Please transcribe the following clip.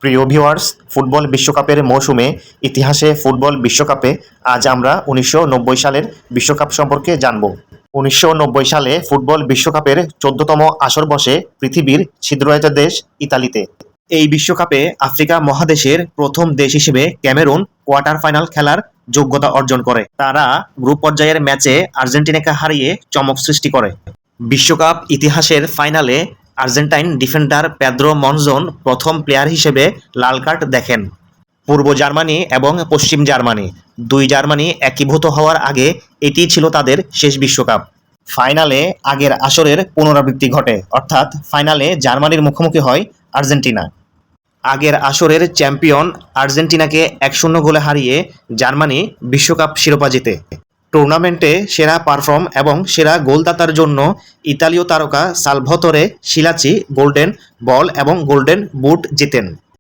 প্রিয় viewers, football বিশ্বকাপের মৌসুমে ইতিহাসে ফুটবল বিশ্বকাপে আজ আমরা ১৯৯০ সালের বিশ্বকাপ সম্পর্কে জানব। ১৯৯০ সালে ফুটবল বিশ্বকাপের ১৪তম আসর বসে পৃথিবীর ছিদ্রায়িত দেশ ইতালিতে। এই বিশ্বকাপে আফ্রিকা মহাদেশের প্রথম দেশ হিসেবে ক্যামেরুন কোয়ার্টার ফাইনাল খেলার যোগ্যতা অর্জন করে। তারা গ্রুপ পর্যায়ের ম্যাচে আর্জেন্টিনাকে হারিয়ে চমক সৃষ্টি করে। বিশ্বকাপ ইতিহাসের ফাইনালে আর্জেন্টাইন ডিফেন্ডার পেদ্রো মনজন প্রথম প্লেয়ার হিসেবে লাল কার্ড দেখেন। পূর্ব জার্মানি এবং পশ্চিম জার্মানি দুই জার্মানি একীভূত হওয়ার আগে এটিই ছিল তাদের শেষ বিশ্বকাপ। ফাইনালে আগের আসরের পুনরাবৃত্তি ঘটে, অর্থাৎ ফাইনালে জার্মানির মুখোমুখি হয় আর্জেন্টিনা। আগের আসরের চ্যাম্পিয়ন আর্জেন্টিনাকে ১-০ গোলে হারিয়ে জার্মানি বিশ্বকাপ শিরোপা জিতে। টুর্নামেন্টে সেরা পারফর্ম এবং সেরা গোলদাতার জন্য ইতালীয় তারকা সালভাতোরে শিলাচি গোল্ডেন বল এবং গোল্ডেন বুট জেতেন।